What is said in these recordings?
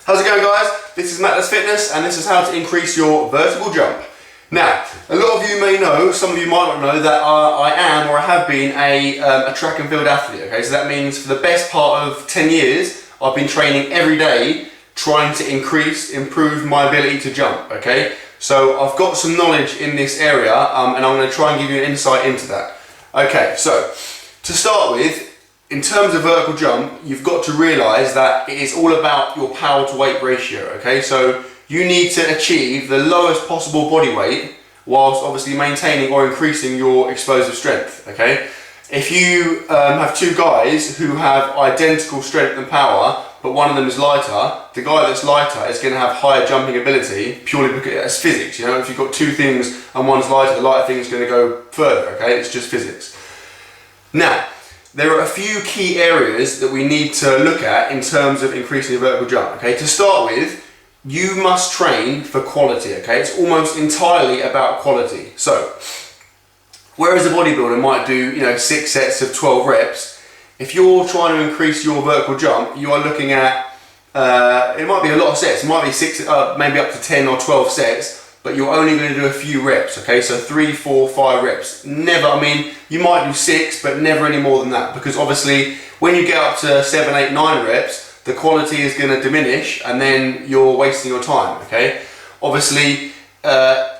How's it going, guys? This is Matt Fitness, and this is how to increase your vertical jump. Now, a lot of you may know, some of you might not know, that I am or I have been a track and field athlete. Okay, so that means for the best part of 10 years, I've been training every day, trying to improve my ability to jump. Okay, so I've got some knowledge in this area, and I'm going to try and give you an insight into that. Okay, so to start with, in terms of vertical jump, you've got to realise that it is all about your power to weight ratio. Okay, so you need to achieve the lowest possible body weight whilst obviously maintaining or increasing your explosive strength. Okay, if you have two guys who have identical strength and power, but one of them is lighter, the guy that's lighter is going to have higher jumping ability purely because it's physics. You know, if you've got two things and one's lighter, the lighter thing is going to go further. Okay, it's just physics. Now, there are a few key areas that we need to look at in terms of increasing your vertical jump. Okay, to start with, you must train for quality. Okay, it's almost entirely about quality. So, whereas a bodybuilder might do 6 sets of 12 reps, if you're trying to increase your vertical jump, you are looking at it might be a lot of sets. It might be maybe up to 10 or 12 sets. But you're only going to do a few reps, okay? So 3, 4, 5 reps. Never, I mean, you might do 6, but never any more than that. Because obviously, when you get up to 7, 8, 9 reps, the quality is going to diminish, and then you're wasting your time, okay? Obviously,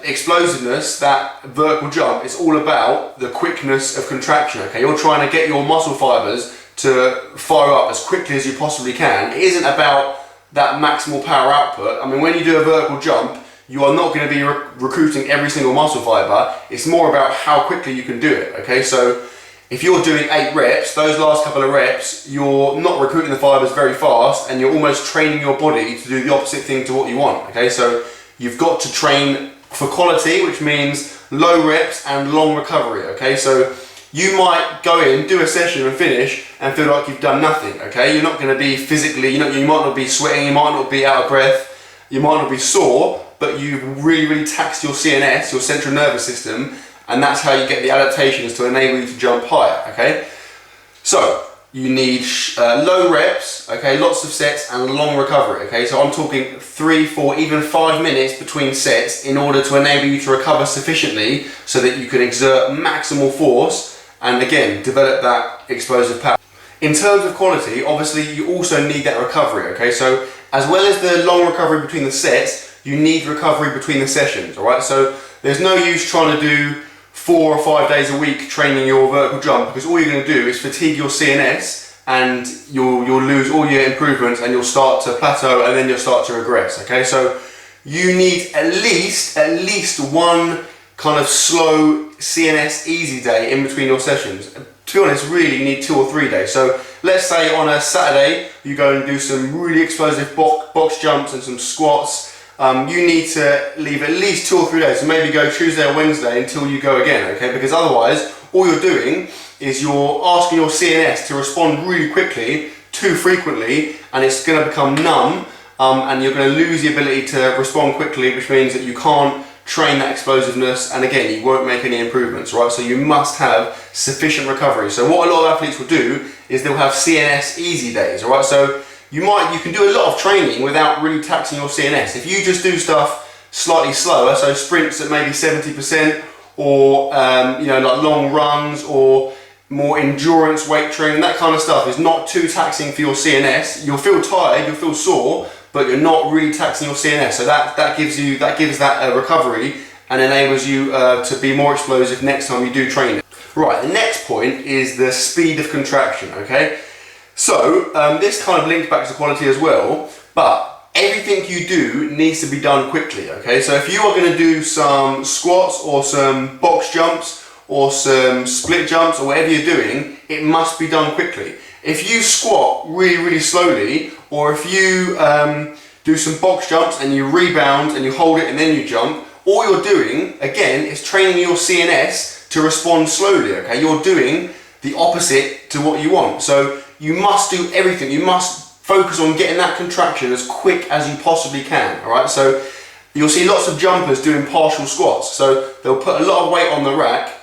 explosiveness, that vertical jump, is all about the quickness of contraction, okay? You're trying to get your muscle fibers to fire up as quickly as you possibly can. It isn't about that maximal power output. I mean, when you do a vertical jump, you are not going to be recruiting every single muscle fiber. It's more about how quickly you can do it, okay? So if you're doing 8 reps, those last couple of reps, you're not recruiting the fibers very fast, and you're almost training your body to do the opposite thing to what you want, okay? So you've got to train for quality, which means low reps and long recovery, okay? So you might go in, do a session and finish and feel like you've done nothing, okay? You're not going to be physically, you might not be sweating, you might not be out of breath, you might not be sore, but you've really taxed your CNS, your central nervous system, and that's how you get the adaptations to enable you to jump higher, okay? So, you need low reps, okay, lots of sets, and long recovery, okay? So I'm talking 3, 4, even 5 minutes between sets in order to enable you to recover sufficiently so that you can exert maximal force and, again, develop that explosive power. In terms of quality, obviously, you also need that recovery, okay? So, as well as the long recovery between the sets, you need recovery between the sessions, all right? So there's no use trying to do 4 or 5 days a week training your vertical jump, because all you're going to do is fatigue your CNS, and you'll lose all your improvements, and you'll start to plateau, and then you'll start to regress, okay? So you need at least one kind of slow CNS easy day in between your sessions. To be honest, really you need 2 or 3 days. So let's say on a Saturday you go and do some really explosive box jumps and some squats. You need to leave at least 2 or 3 days, so maybe go Tuesday or Wednesday until you go again, okay? Because otherwise, all you're doing is you're asking your CNS to respond really quickly, too frequently, and it's going to become numb, and you're going to lose the ability to respond quickly, which means that you can't train that explosiveness, and again, you won't make any improvements, right? So you must have sufficient recovery. So what a lot of athletes will do is they'll have CNS easy days, all right? So you can do a lot of training without really taxing your CNS. If you just do stuff slightly slower, so sprints at maybe 70%, or like long runs, or more endurance weight training, that kind of stuff is not too taxing for your CNS. You'll feel tired, you'll feel sore, but you're not really taxing your CNS. So that gives that recovery and enables you to be more explosive next time you do training. Right, the next point is the speed of contraction, okay? So, this kind of links back to quality as well, but everything you do needs to be done quickly, okay? So if you are going to do some squats or some box jumps or some split jumps or whatever you're doing, it must be done quickly. If you squat really slowly, or if you do some box jumps and you rebound and you hold it and then you jump, all you're doing, again, is training your CNS to respond slowly, okay? You're doing the opposite to what you want. So you must do everything. You must focus on getting that contraction as quick as you possibly can, all right? So you'll see lots of jumpers doing partial squats. So they'll put a lot of weight on the rack,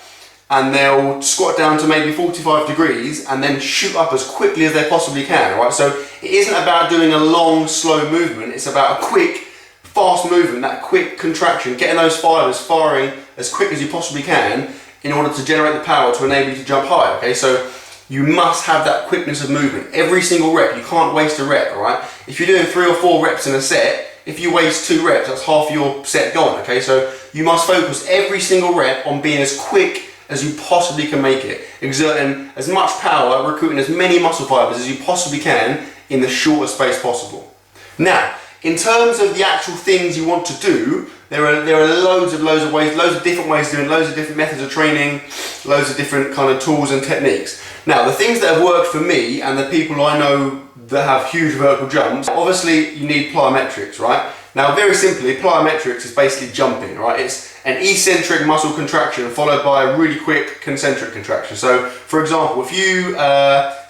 and they'll squat down to maybe 45 degrees and then shoot up as quickly as they possibly can, right? So it isn't about doing a long, slow movement, it's about a quick, fast movement, that quick contraction, getting those fibers firing as quick as you possibly can in order to generate the power to enable you to jump high, okay? So you must have that quickness of movement. Every single rep, you can't waste a rep, all right? If you're doing 3 or 4 reps in a set, if you waste 2 reps, that's half your set gone, okay? So you must focus every single rep on being as quick as you possibly can make it, exerting as much power, recruiting as many muscle fibers as you possibly can in the shortest space possible. Now, in terms of the actual things you want to do, there are loads of ways, loads of different ways of doing it, loads of different methods of training, loads of different kind of tools and techniques. Now, the things that have worked for me and the people I know that have huge vertical jumps, obviously you need plyometrics, right? Now, very simply, plyometrics is basically jumping, right? It's an eccentric muscle contraction followed by a really quick concentric contraction. So, for example, if you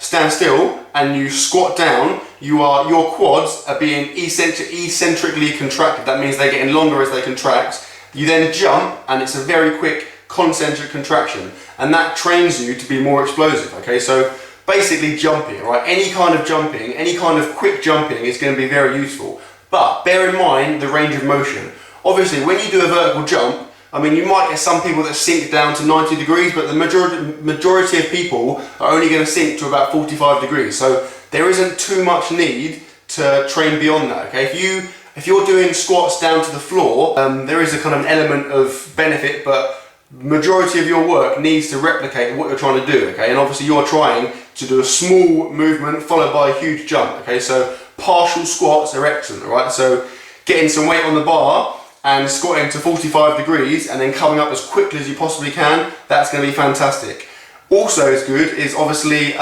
stand still and you squat down, your quads are being eccentrically contracted. That means they're getting longer as they contract. You then jump, and it's a very quick concentric contraction, and that trains you to be more explosive. Okay, so basically jumping, right? Any kind of jumping, any kind of quick jumping is going to be very useful. But bear in mind the range of motion. Obviously, when you do a vertical jump, I mean, you might get some people that sink down to 90 degrees, but the majority of people are only going to sink to about 45 degrees. So there isn't too much need to train beyond that, okay? If you're doing squats down to the floor, there is a kind of an element of benefit, but majority of your work needs to replicate what you're trying to do, okay? And obviously you're trying to do a small movement followed by a huge jump, okay? So partial squats are excellent, right? So getting some weight on the bar and squatting to 45 degrees and then coming up as quickly as you possibly can, that's going to be fantastic. Also as good is obviously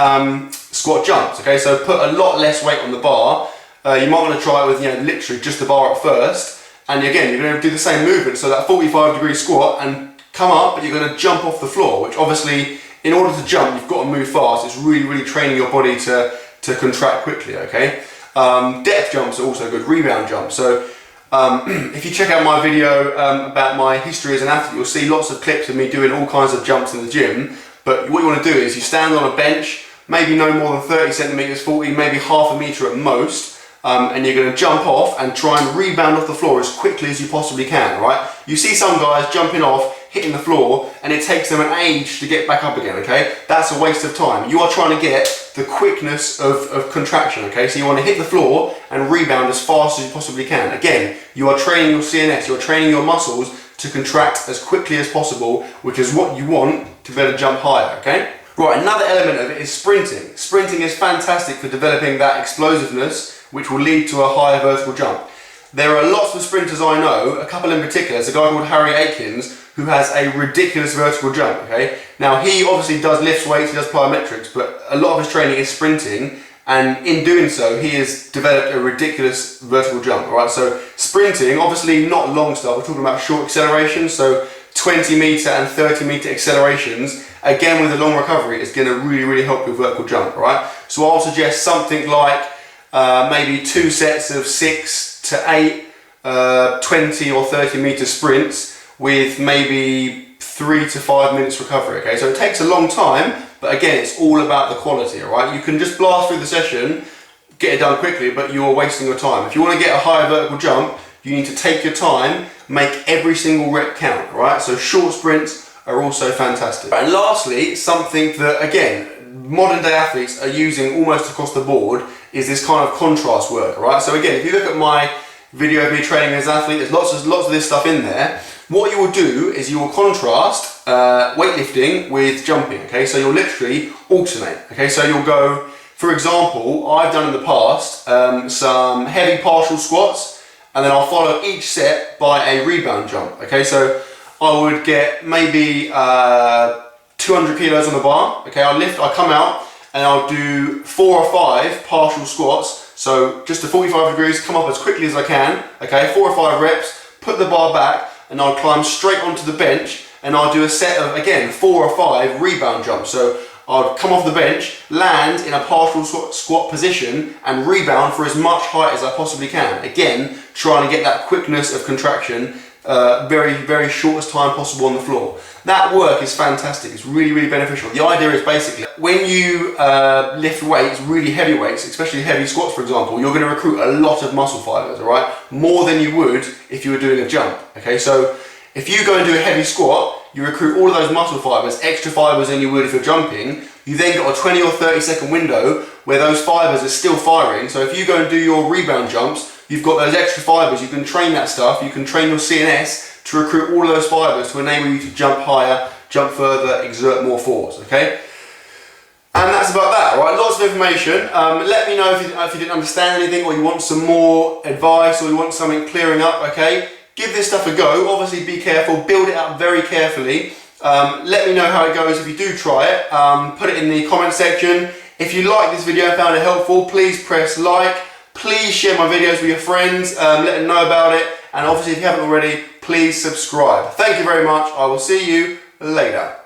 squat jumps, okay? So put a lot less weight on the bar. You might want to try it with, literally just the bar at first. And again, you're going to do the same movement, so that 45 degree squat and come up, but you're going to jump off the floor, which obviously, in order to jump, you've got to move fast. It's really, really training your body to contract quickly, okay? Depth jumps are also good, rebound jumps. So if you check out my video about my history as an athlete, you'll see lots of clips of me doing all kinds of jumps in the gym. But what you want to do is you stand on a bench, maybe no more than 30 centimeters, 40, maybe half a meter at most, and you're going to jump off and try and rebound off the floor as quickly as you possibly can, right? You see some guys jumping off, hitting the floor, and it takes them an age to get back up again, okay? That's a waste of time. You are trying to get the quickness of contraction, okay? So you want to hit the floor and rebound as fast as you possibly can. Again, you are training your CNS, you're training your muscles to contract as quickly as possible, which is what you want to be able to jump higher, okay? Right, another element of it is sprinting. Sprinting is fantastic for developing that explosiveness, which will lead to a higher vertical jump. There are lots of sprinters I know, a couple in particular. There's a guy called Harry Aikens who has a ridiculous vertical jump, okay? Now he obviously does lifts weights, he does plyometrics, but a lot of his training is sprinting, and in doing so he has developed a ridiculous vertical jump, alright? So sprinting, obviously not long stuff, we're talking about short accelerations, so 20 meter and 30 meter accelerations, again with a long recovery, is going to really, really help your vertical jump, alright? So I'll suggest something like maybe 2 sets of 6 to 8 20 or 30 meter sprints with maybe 3 to 5 minutes recovery, okay? So it takes a long time, but again, it's all about the quality, alright? You can just blast through the session, get it done quickly, but you're wasting your time. If you want to get a higher vertical jump, you need to take your time, make every single rep count, right? So short sprints are also fantastic. And lastly, something that, again, modern day athletes are using almost across the board is this kind of contrast work, right? So again, if you look at my video of me training as an athlete, there's lots of this stuff in there. What you will do is you will contrast weightlifting with jumping, okay? So you'll literally alternate, okay? So you'll go, for example, I've done in the past some heavy partial squats, and then I'll follow each set by a rebound jump, okay? So I would get maybe 200 kilos on the bar, okay? I come out and I'll do 4 or 5 partial squats. So just to 45 degrees, come up as quickly as I can, okay? 4 or 5 reps, put the bar back, and I'll climb straight onto the bench, and I'll do a set of, again, 4 or 5 rebound jumps. So I'll come off the bench, land in a partial squat position, and rebound for as much height as I possibly can. Again, trying to get that quickness of contraction very shortest time possible on the floor. That work is fantastic. It's really beneficial. The idea is basically when you lift weights, really heavy weights, especially heavy squats for example, you're going to recruit a lot of muscle fibers, all right? More than you would if you were doing a jump, okay? So if you go and do a heavy squat, you recruit all of those muscle fibers, extra fibers than you would if you're jumping. You then got a 20 or 30 second window where those fibers are still firing. So if you go and do your rebound jumps, you've got those extra fibers, you can train that stuff, you can train your CNS to recruit all of those fibers to enable you to jump higher, jump further, exert more force, okay? And that's about that, all right? Lots of information. Let me know if you didn't understand anything, or you want some more advice, or you want something clearing up, okay? Give this stuff a go. Obviously be careful, build it up very carefully. Let me know how it goes if you do try it. Put it in the comment section. If you like this video and found it helpful, please press like. Please share my videos with your friends, let them know about it. And obviously if you haven't already, please subscribe. Thank you very much. I will see you later.